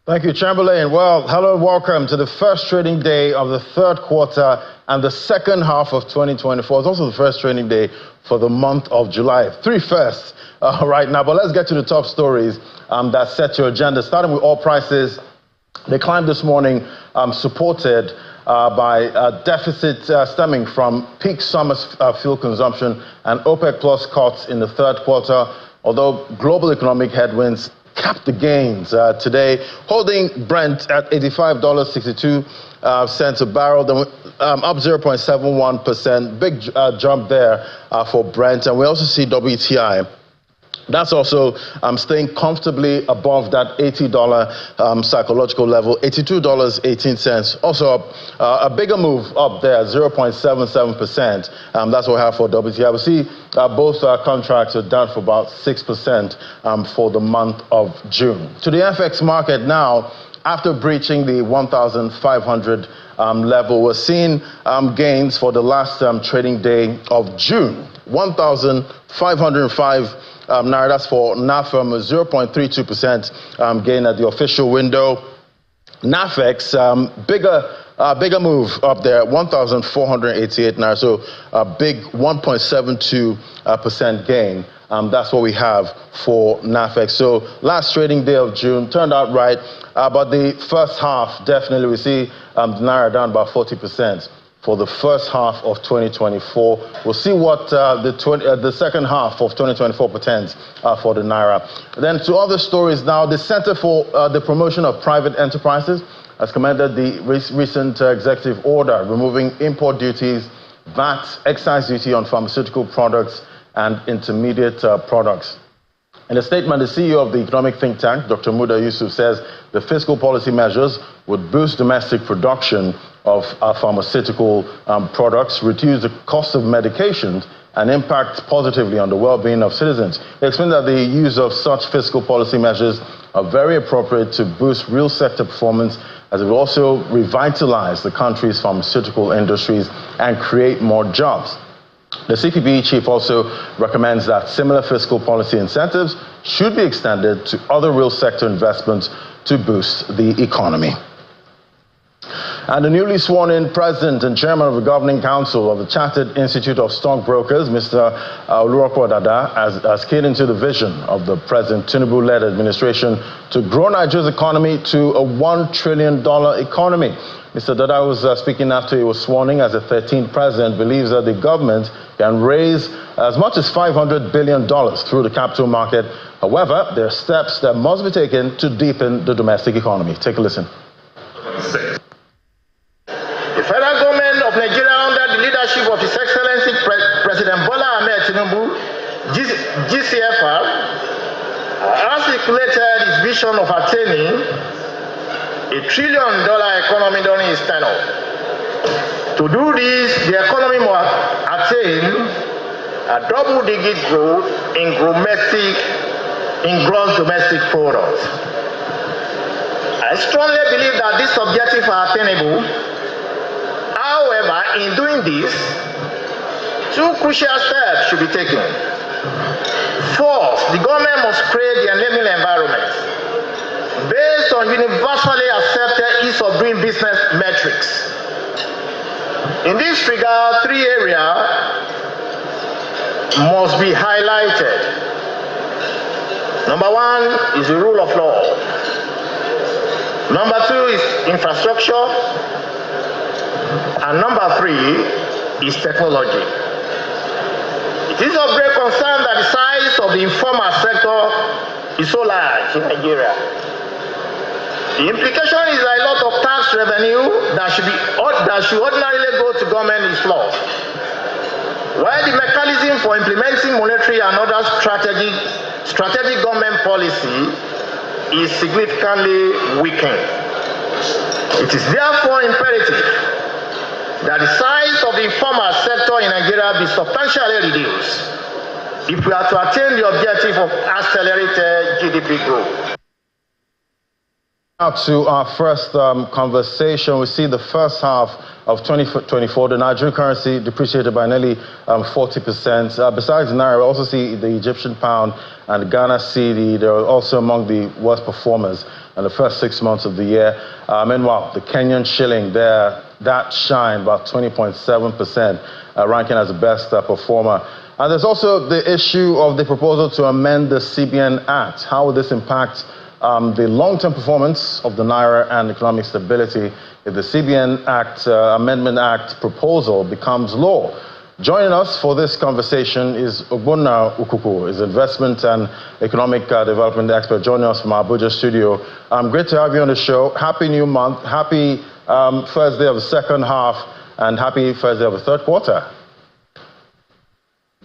Thank you, Chamberlain. Well, hello and welcome to the first trading day of the third quarter and the second half of 2024. It's also the first trading day for the month of July. 3 firsts right now. But let's get to the top stories that set your agenda. Starting with oil prices, they climbed this morning, supported by deficit stemming from peak summer fuel consumption and OPEC Plus cuts in the third quarter, although global economic headwinds capped the gains today, holding Brent at $85.62 a barrel, then up 0.71%. Big jump there for Brent. And we also see WTI. That's also staying comfortably above that $80 psychological level, $82.18. Also up, a bigger move up there, 0.77%. That's what we have for WTI. We see both contracts are down for about 6% for the month of June. To the FX market now, after breaching the 1,500 level, we're seeing gains for the last trading day of June. 1,505 Naira, that's for NAFEM, 0.32% gain at the official window. NAFEX, bigger move up there, 1,488 Naira, so a big 1.72% gain. That's what we have for NAFEX. So last trading day of June turned out right, but the first half, definitely we see the Naira down about 40%. For the first half of 2024. We'll see what the second half of 2024 portends for the Naira. Then to other stories now, the Center for the Promotion of Private Enterprises has commended the recent executive order removing import duties, VAT, excise duty on pharmaceutical products and intermediate products. In a statement, the CEO of the economic think tank, Dr. Muda Yusuf, says the fiscal policy measures would boost domestic production of pharmaceutical products, reduce the cost of medications, and impact positively on the well-being of citizens. They explained that the use of such fiscal policy measures are very appropriate to boost real sector performance, as it will also revitalize the country's pharmaceutical industries and create more jobs. The CPB chief also recommends that similar fiscal policy incentives should be extended to other real sector investments to boost the economy. And the newly sworn-in president and chairman of the governing council of the Chartered Institute of Stockbrokers, Mr. Oluwapo Dada, has keyed into the vision of the President Tinubu-led administration to grow Nigeria's economy to a $1 trillion economy. Mr. Dada, was speaking after he was sworn in as the 13th president, believes that the government can raise as much as $500 billion through the capital market. However, there are steps that must be taken to deepen the domestic economy. Take a listen. The federal government of Nigeria, under the leadership of His Excellency President Bola Ahmed Tinubu, GCFR, has articulated his vision of attaining $1 trillion economy during his tenure. To do this, the economy must attain a double-digit growth in gross domestic product. I strongly believe that these objectives are attainable. However, in doing this, two crucial steps should be taken. First, the government must create the enabling environment based on universally accepted ease of doing business metrics. In this regard, 3 areas must be highlighted. Number 1 is the rule of law. Number 2 is infrastructure. And number 3 is technology. It is of great concern that the size of the informal sector is so large in Nigeria. The implication is that a lot of tax revenue that should ordinarily go to government is lost, while the mechanism for implementing monetary and other strategic government policy is significantly weakened. It is therefore imperative that the size of the informal sector in Nigeria be substantially reduced if we are to attain the objective of accelerated GDP growth. Now to our first conversation, we see the first half of 2024, the Nigerian currency depreciated by nearly 40%. Besides Naira, we also see the Egyptian pound and Ghana cedi. They're also among the worst performers in the first 6 months of the year. Meanwhile, the Kenyan shilling there, that shined about 20.7%, ranking as the best performer. And there's also the issue of the proposal to amend the CBN Act. How will this impact the long-term performance of the Naira and economic stability if the CBN Act Amendment Act proposal becomes law? Joining us for this conversation is Ogbonna Ukuku, is investment and economic development expert, joining us from our Abuja studio. Great to have you on the show. Happy new month. Happy first day of the second half, and happy first day of the third quarter.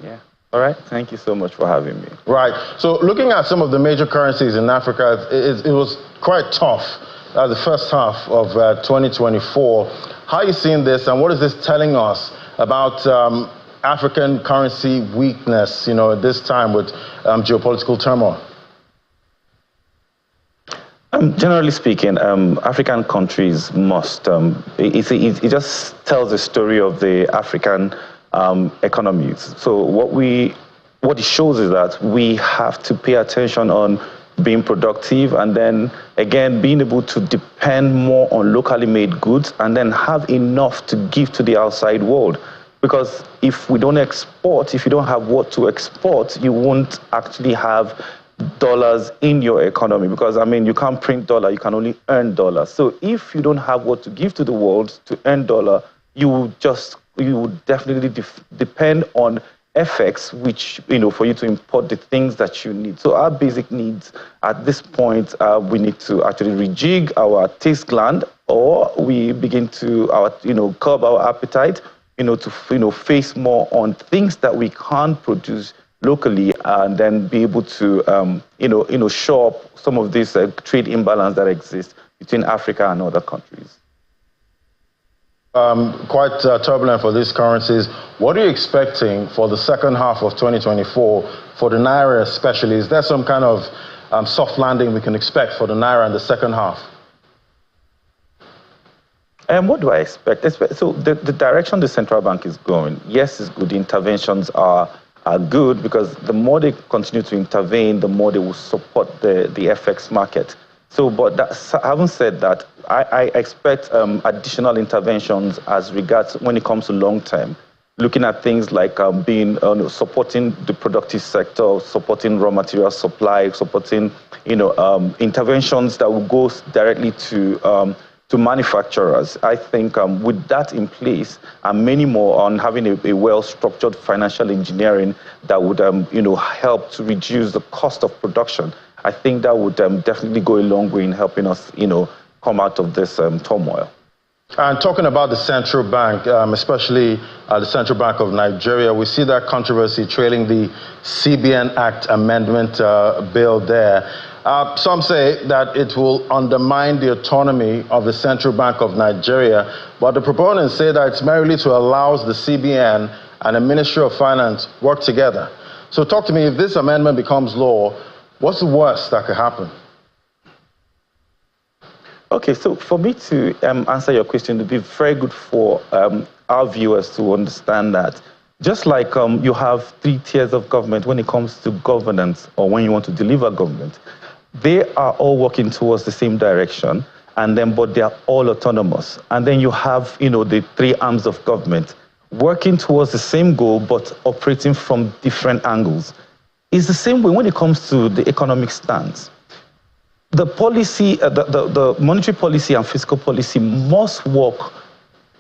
Yeah. All right. Thank you so much for having me. Right. So looking at some of the major currencies in Africa, it was quite tough the first half of 2024. How are you seeing this, and what is this telling us about African currency weakness, at this time with geopolitical turmoil? Generally speaking, African countries must, it just tells the story of the African economies. So what it shows is that we have to pay attention on being productive, and then again being able to depend more on locally made goods, and then have enough to give to the outside world. Because if we don't export, if you don't have what to export, you won't actually have dollars in your economy, because you can't print dollar, you can only earn dollars. So if you don't have what to give to the world to earn dollar, you would definitely depend on FX, which, for you to import the things that you need. So our basic needs at this point, we need to actually rejig our taste gland, or we begin to curb our appetite, to face more on things that we can't produce locally, and then be able to shore up some of this trade imbalance that exists between Africa and other countries. Quite turbulent for these currencies. What are you expecting for the second half of 2024 for the Naira especially? Is there some kind of soft landing we can expect for the Naira in the second half? What do I expect? So the direction the central bank is going, yes, is good. The interventions are good, because the more they continue to intervene, the more they will support the FX market. So, but having said that, I expect additional interventions as regards when it comes to long term, looking at things like supporting the productive sector, supporting raw material supply, supporting interventions that will go directly to manufacturers. I think with that in place, and many more on having a well-structured financial engineering that would help to reduce the cost of production, I think that would definitely go a long way in helping us, come out of this turmoil. And talking about the central bank, especially the Central Bank of Nigeria, we see that controversy trailing the CBN Act Amendment bill there. Some say that it will undermine the autonomy of the Central Bank of Nigeria, but the proponents say that it's merely to allow the CBN and the Ministry of Finance work together. So talk to me, if this amendment becomes law, what's the worst that could happen? Okay, so for me to answer your question, it would be very good for our viewers to understand that just like you have 3 tiers of government when it comes to governance, or when you want to deliver government, they are all working towards the same direction, but they are all autonomous. And then you have, the 3 arms of government working towards the same goal, but operating from different angles. It's the same way when it comes to the economic stance. The policy, the monetary policy and fiscal policy must work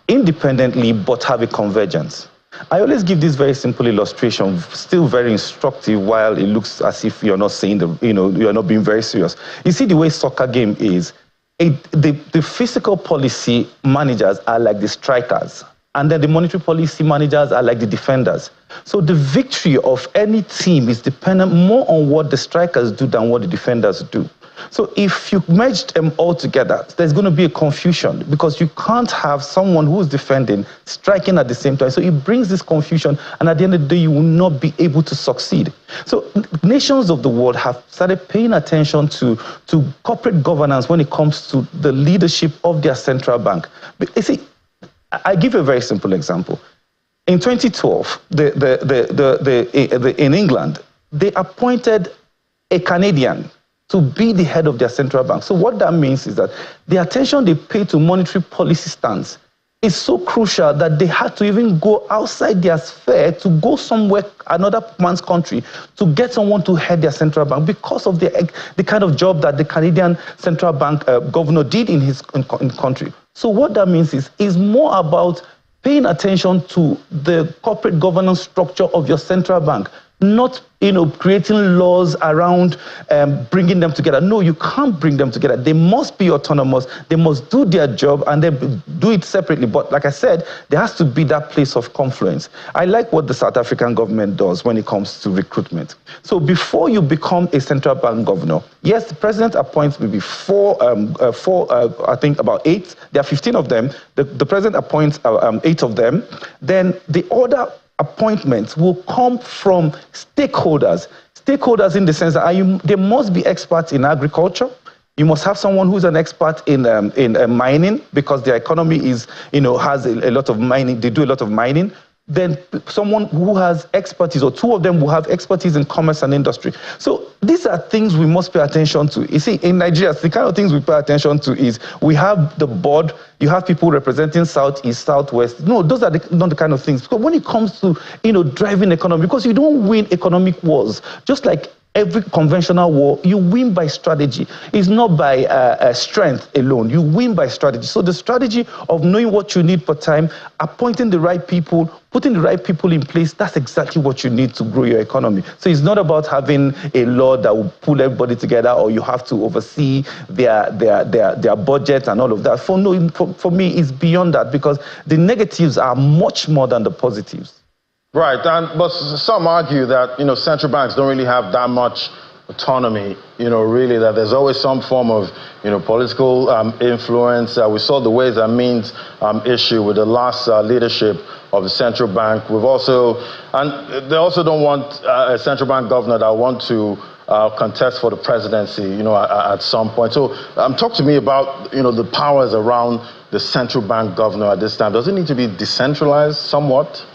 independently, but have a convergence. I always give this very simple illustration, still very instructive, while it looks as if you're not saying you're not being very serious. You see, the way soccer game is, the fiscal policy managers are like the strikers, and then the monetary policy managers are like the defenders. So the victory of any team is dependent more on what the strikers do than what the defenders do. So if you merge them all together, there's going to be a confusion, because you can't have someone who's defending striking at the same time. So it brings this confusion, and at the end of the day, you will not be able to succeed. So nations of the world have started paying attention to corporate governance when it comes to the leadership of their central bank. But you see, I give a very simple example. In 2012, in England, they appointed a Canadian to be the head of their central bank. So what that means is that the attention they pay to monetary policy stance is so crucial that they had to even go outside their sphere to go somewhere, another man's country, to get someone to head their central bank because of the kind of job that the Canadian central bank governor did in his country. So what that means is more about paying attention to the corporate governance structure of your central bank, not creating laws around bringing them together. No, you can't bring them together. They must be autonomous. They must do their job and then do it separately. But like I said, there has to be that place of confluence. I like what the South African government does when it comes to recruitment. So before you become a central bank governor, yes, the president appoints maybe I think about 8. There are 15 of them. The president appoints 8 of them. Then the other appointments will come from stakeholders. Stakeholders in the sense that they must be experts in agriculture. You must have someone who's an expert in mining because their economy has a lot of mining. They do a lot of mining. Then someone who has expertise, or 2 of them will have expertise in commerce and industry. So these are things we must pay attention to. You see, in Nigeria, the kind of things we pay attention to is we have the board, you have people representing Southeast, Southwest. No, those are not the kind of things. Because when it comes to, driving economy, because you don't win economic wars, just like every conventional war, you win by strategy. It's not by strength alone. You win by strategy. So the strategy of knowing what you need per time, appointing the right people, putting the right people in place, that's exactly what you need to grow your economy. So it's not about having a law that will pull everybody together, or you have to oversee their budget and all of that. For me, it's beyond that, because the negatives are much more than the positives. Right, but some argue that, central banks don't really have that much autonomy, really, that there's always some form of, political influence. We saw the Ways and Means issue with the last leadership of the central bank. They also don't want a central bank governor that want to contest for the presidency, at some point. So talk to me about, the powers around the central bank governor at this time. Does it need to be decentralized somewhat?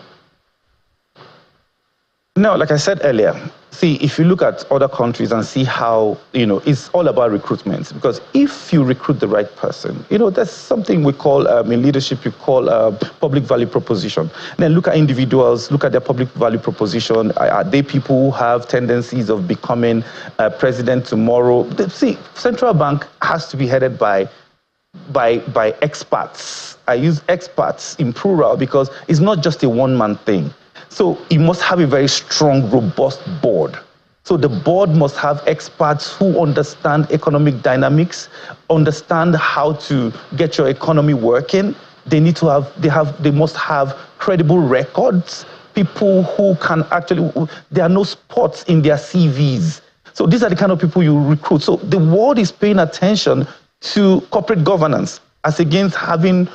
No, like I said earlier, see, if you look at other countries and see how, it's all about recruitment. Because if you recruit the right person, there's something we call, in leadership, you call public value proposition. Then look at individuals, look at their public value proposition. Are they people who have tendencies of becoming president tomorrow? See, central bank has to be headed by experts. I use experts in plural because it's not just a one-man thing. So it must have a very strong, robust board. So the board must have experts who understand economic dynamics, understand how to get your economy working. They must have credible records, people who can there are no spots in their CVs. So these are the kind of people you recruit. So the world is paying attention to corporate governance as against having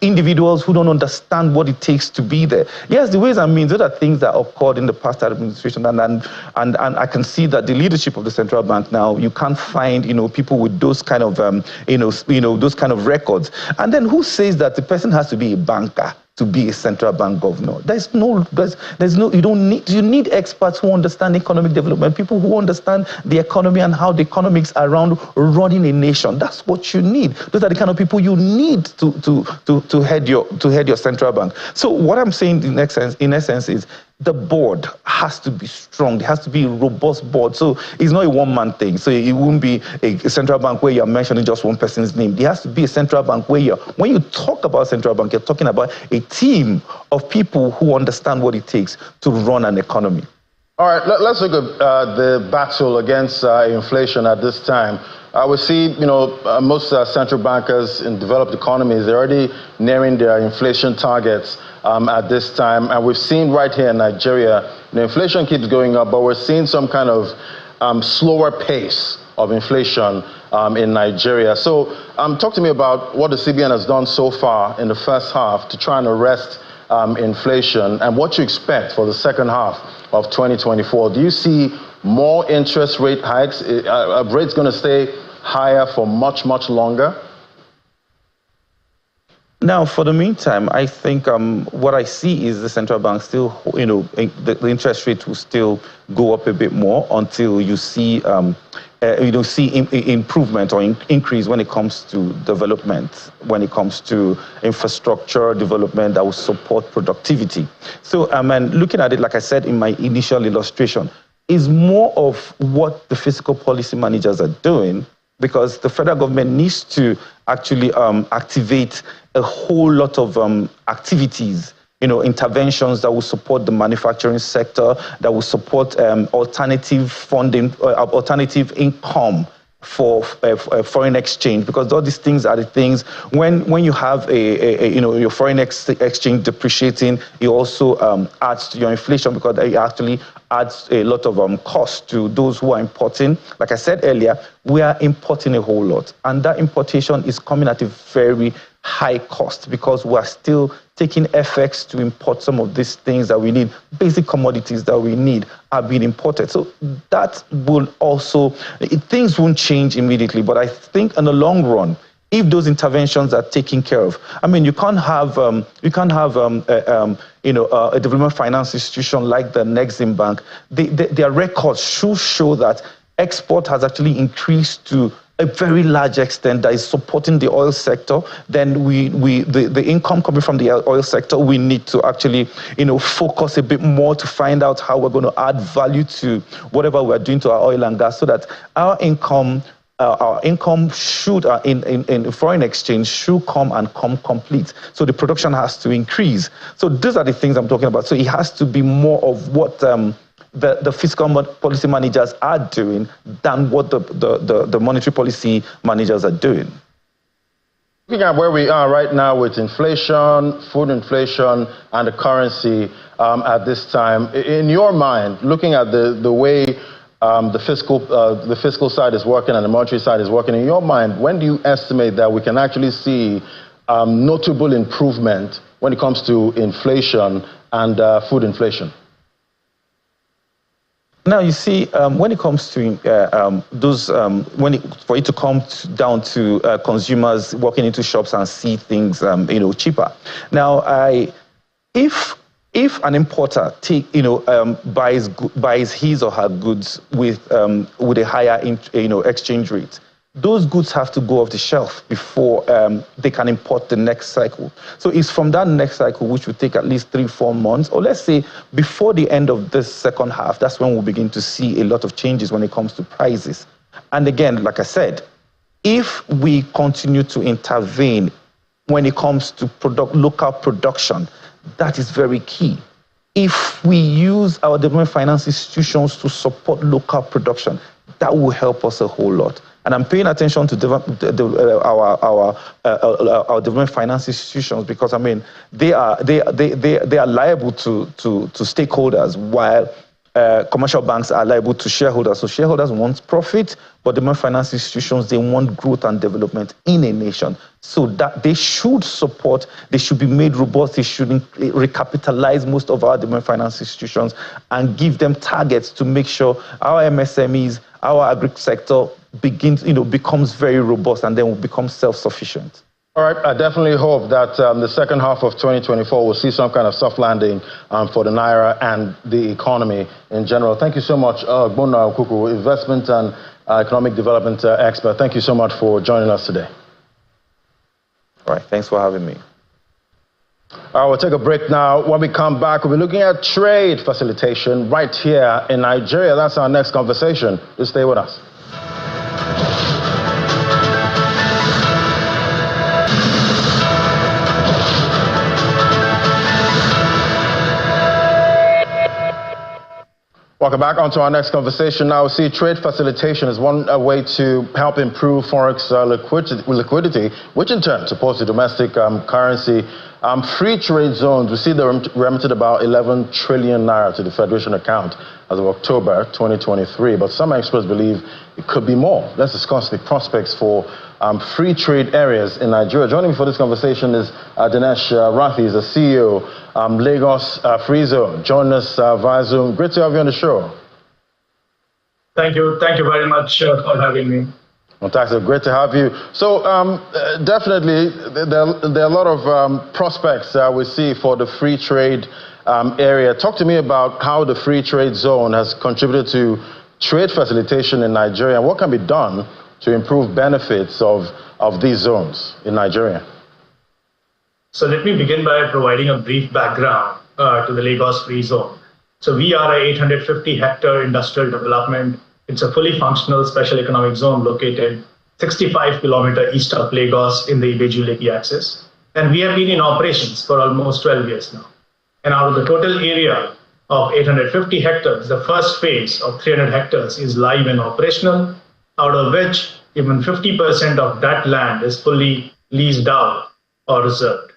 individuals who don't understand what it takes to be there. Yes, the Ways and Means, those are things that occurred in the past administration, and I can see that the leadership of the central bank now, you can't find, people with those kind of, those kind of records. And then who says that the person has to be a banker to be a central bank governor? You need experts who understand economic development, people who understand the economy and how the economics around running a nation. That's what you need. Those are the kind of people you need to head your central bank. So what I'm saying in essence is the board has to be strong. There has to be a robust board. So it's not a one-man thing. So it won't be a central bank where you're mentioning just one person's name. There has to be a central bank where when you talk about central bank, you're talking about a team of people who understand what it takes to run an economy. All right, let's look at the battle against inflation at this time. We see, most central bankers in developed economies, they're already nearing their inflation targets at this time. And we've seen right here in Nigeria, the inflation keeps going up, but we're seeing some kind of slower pace of inflation in Nigeria. So talk to me about what the CBN has done so far in the first half to try and arrest inflation, and what you expect for the second half of 2024. Do you see more interest rate hikes? Are rates going to stay higher for much, much longer? Now, for the meantime, I think what I see is the central bank still, the interest rate will still go up a bit more until you see see improvement or increase when it comes to development, when it comes to infrastructure development that will support productivity. So, and looking at it, like I said in my initial illustration, is more of what the fiscal policy managers are doing, because the federal government needs to actually activate a whole lot of activities, interventions that will support the manufacturing sector, that will support alternative funding, alternative income for foreign exchange, because all these things are the things when you have your foreign exchange depreciating, it also adds to your inflation, because it actually adds a lot of cost to those who are importing. Like I said earlier, we are importing a whole lot, and that importation is coming at a very high cost, because we are still taking FX to import some of these things that we need. Basic commodities that we need are being imported. So that will also, things won't change immediately, but I think in the long run, if those interventions are taken care of, I mean, you can't have a development finance institution like the Exim Bank. Their records should show that export has actually increased to a very large extent that is supporting the oil sector. Then the income coming from the oil sector, we need to actually focus a bit more to find out how we're going to add value to whatever we're doing to our oil and gas, so that our income should in foreign exchange should come complete. So the production has to increase. So these are the things I'm talking about. So it has to be more of what the fiscal policy managers are doing than what the monetary policy managers are doing. Looking at where we are right now with inflation, food inflation, and the currency at this time, in your mind, looking at the way the fiscal side is working and the monetary side is working, in your mind, when do you estimate that we can actually see notable improvement when it comes to inflation and food inflation? Now, you see, when it comes to for it to come down to consumers walking into shops and see things, cheaper. Now, if an importer buys his or her goods with a higher exchange rate, those goods have to go off the shelf before they can import the next cycle. So it's from that next cycle, which will take at least 3-4 months, or let's say before the end of this second half, that's when we'll begin to see a lot of changes when it comes to prices. And again, like I said, if we continue to intervene when it comes to local production, that is very key. If we use our development finance institutions to support local production, that will help us a whole lot. And I'm paying attention to our development finance institutions, because I mean they are liable to stakeholders, while commercial banks are liable to shareholders. So shareholders want profit, but development finance institutions, they want growth and development in a nation. So that they should support, they should be made robust, they should recapitalize most of our development finance institutions and give them targets to make sure our MSMEs, our agri sector becomes very robust, and then will become self-sufficient. All right, I definitely hope that the second half of 2024 will see some kind of soft landing for the Naira and the economy in general. Thank you so much, Ogbonna Okuku, investment and economic development expert. Thank you so much for joining us today. All right, thanks for having me. All right, we'll take a break now. When we come back, we'll be looking at trade facilitation right here in Nigeria. That's our next conversation. Just stay with us. Welcome back. On to our next conversation now. We see trade facilitation is one way to help improve forex liquidity, which in turn supports the domestic currency. Free trade zones, we see they remitted about 11 trillion naira to the Federation account as of October 2023, but some experts believe it could be more. Let's discuss the prospects for free trade areas in Nigeria. Joining me for this conversation is Dinesh Rathi, he's the CEO, Lagos Free Zone. Join us via Zoom. Great to have you on the show. Thank you very much for having me. Fantastic, great to have you. So definitely there are a lot of prospects we see for the free trade area. Talk to me about how the free trade zone has contributed to trade facilitation in Nigeria, and what can be done to improve benefits of these zones in Nigeria? So let me begin by providing a brief background to the Lagos Free Zone. So we are a 850-hectare industrial development. It's a fully functional special economic zone located 65 kilometers east of Lagos in the Ibeju-Lekki axis. And we have been in operations for almost 12 years now. And out of the total area of 850 hectares, the first phase of 300 hectares is live and operational, out of which even 50% of that land is fully leased out or reserved.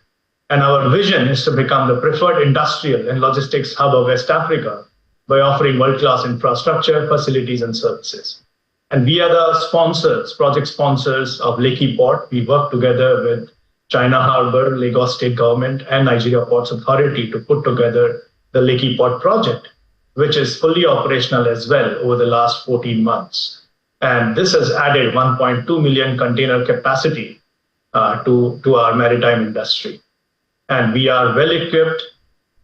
And our vision is to become the preferred industrial and logistics hub of West Africa by offering world-class infrastructure, facilities, and services. And we are the sponsors, project sponsors of Lekki Port. We work together with China Harbour, Lagos State Government, and Nigeria Ports Authority to put together the Lekki Port project, which is fully operational as well over the last 14 months. And this has added 1.2 million container capacity to our maritime industry. And we are well equipped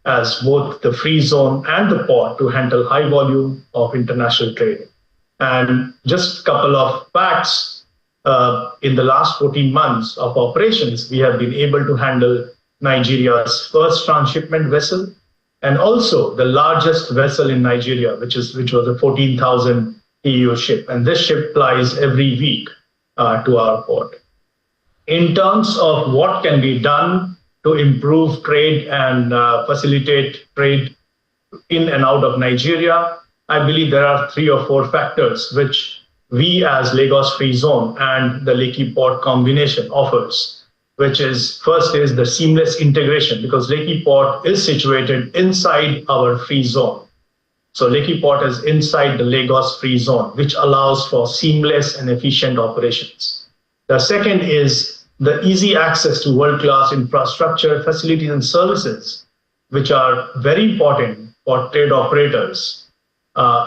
as both the free zone and the port to handle high volume of international trade. And just a couple of facts, in the last 14 months of operations, we have been able to handle Nigeria's first transshipment vessel and also the largest vessel in Nigeria, which was a 14,000 TEU ship. And this ship plies every week to our port. In terms of what can be done to improve trade and facilitate trade in and out of Nigeria, I believe there are 3 or 4 factors which we as Lagos Free Zone and the Lekki Port combination offers, which is first is the seamless integration, because Lekki Port is situated inside our free zone. So Lekki Port is inside the Lagos Free Zone, which allows for seamless and efficient operations. The second is the easy access to world-class infrastructure, facilities, and services, which are very important for trade operators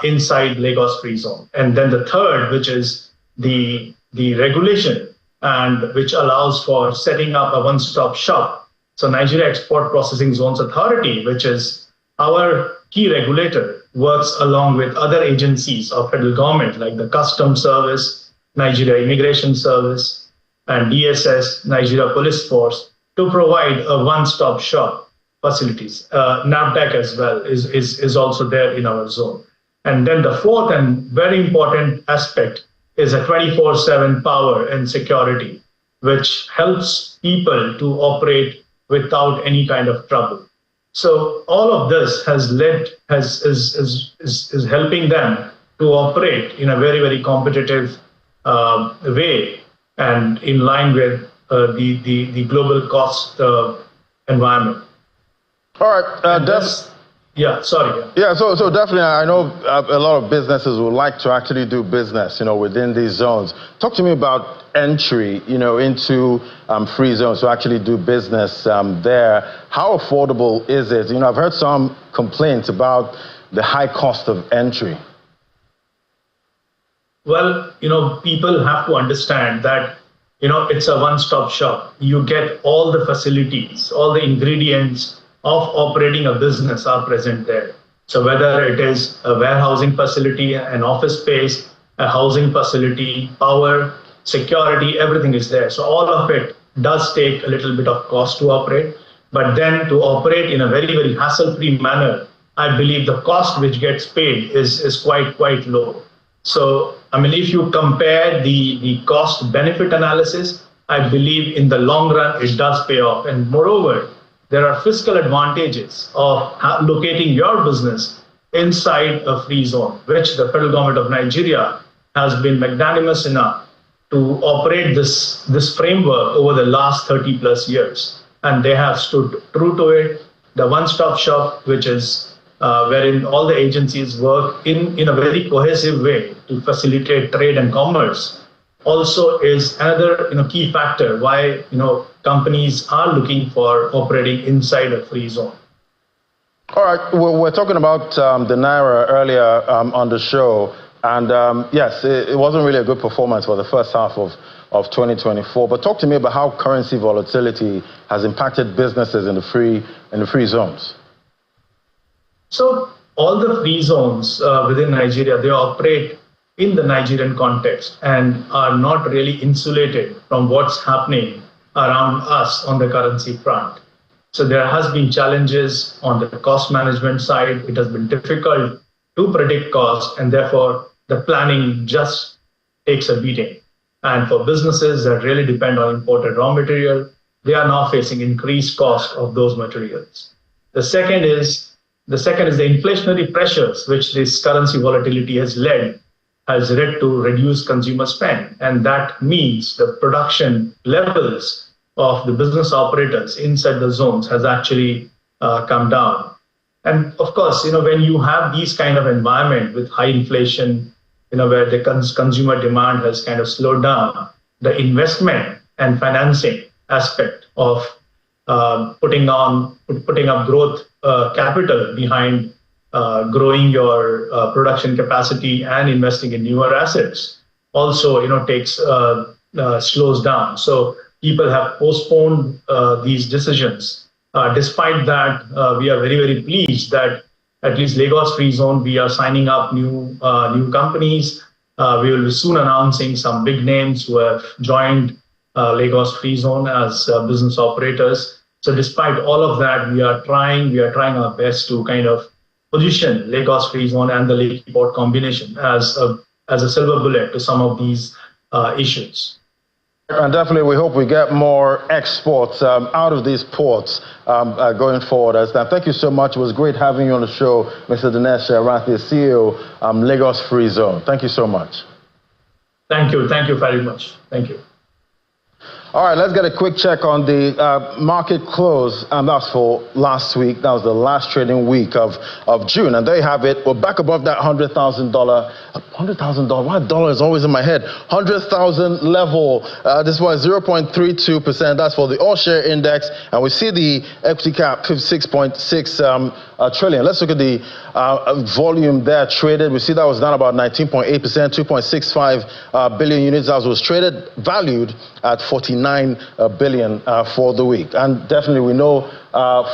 inside Lagos Free Zone. And then the third, which is the regulation, and which allows for setting up a one-stop shop. So Nigeria Export Processing Zones Authority, which is our key regulator, works along with other agencies of federal government like the Customs Service, Nigeria Immigration Service, and DSS, Nigeria Police Force, to provide a one-stop shop facilities. NAFDAC as well is also there in our zone. And then the fourth and very important aspect is a 24/7 power and security, which helps people to operate without any kind of trouble. So all of this is helping them to operate in a very, very competitive way and in line with the global cost environment. All right, so definitely, I know a lot of businesses would like to actually do business, within these zones. Talk to me about entry, into free zones to actually do business there. How affordable is it? I've heard some complaints about the high cost of entry. Well, people have to understand that, it's a one-stop shop. You get all the facilities, all the ingredients of operating a business are present there. So whether it is a warehousing facility, an office space, a housing facility, power, security, everything is there. So all of it does take a little bit of cost to operate. But then to operate in a very, very hassle-free manner, I believe the cost which gets paid is quite low. So, if you compare the cost-benefit analysis, I believe in the long run, it does pay off. And moreover, there are fiscal advantages of locating your business inside a free zone, which the federal government of Nigeria has been magnanimous enough to operate this framework over the last 30 plus years. And they have stood true to it. The one-stop shop, which is wherein all the agencies work in a very cohesive way to facilitate trade and commerce, also is another key factor why companies are looking for operating inside a free zone. All right, we're talking about the Naira earlier on the show, and yes, it wasn't really a good performance for the first half of 2024. But talk to me about how currency volatility has impacted businesses in the free zones. So all the free zones within Nigeria, they operate in the Nigerian context and are not really insulated from what's happening around us on the currency front. So there has been challenges on the cost management side. It has been difficult to predict cost, and therefore the planning just takes a beating. And for businesses that really depend on imported raw material, they are now facing increased cost of those materials. The second is the inflationary pressures, which this currency volatility has led to reduce consumer spend. And that means the production levels of the business operators inside the zones has actually come down. And of course, when you have these kind of environment with high inflation, where the consumer demand has kind of slowed down, the investment and financing aspect of putting up growth capital behind growing your production capacity and investing in newer assets also, slows down. So people have postponed these decisions. Despite that, we are very, very pleased that at least Lagos Free Zone, we are signing up new companies. We will be soon announcing some big names who have joined Lagos Free Zone as business operators. So despite all of that, we are trying our best to kind of position Lagos Free Zone and the Lekki Port combination as a silver bullet to some of these issues. And definitely, we hope we get more exports out of these ports going forward. Thank you so much. It was great having you on the show, Mr. Dinesh Rathi, CEO, Lagos Free Zone. Thank you so much. Thank you. Thank you very much. Thank you. All right, let's get a quick check on the market close. That's for last week. That was the last trading week of June. And there you have it. We're back above that $100,000. $100,000. Why dollar is always in my head? 100,000 level. This was 0.32%. That's for the all-share index. And we see the equity cap, 56.6 trillion. Let's look at the volume there traded. We see that was down about 19.8%, 2.65 billion units. That was traded, valued at 49 billion for the week. And definitely we know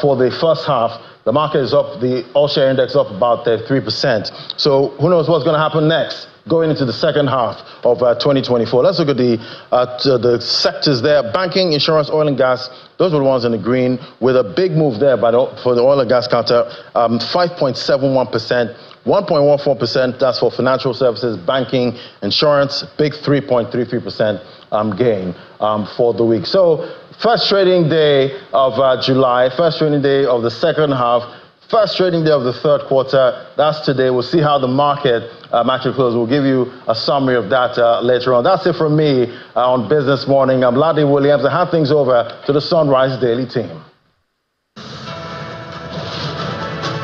for the first half, the market is up, the all-share index up about 3%. So who knows what's going to happen next going into the second half of 2024. Let's look at the sectors there. Banking, insurance, oil and gas. Those were the ones in the green with a big move there for the oil and gas counter, 5.71%. 1.14%, that's for financial services, banking, insurance, big 3.33% gain for the week. So first trading day of July, first trading day of the second half, first trading day of the third quarter, that's today. We'll see how the market actually closes. We'll give you a summary of that later on. That's it from me on Business Morning. I'm Ladi Williams. I hand things over to the Sunrise Daily team.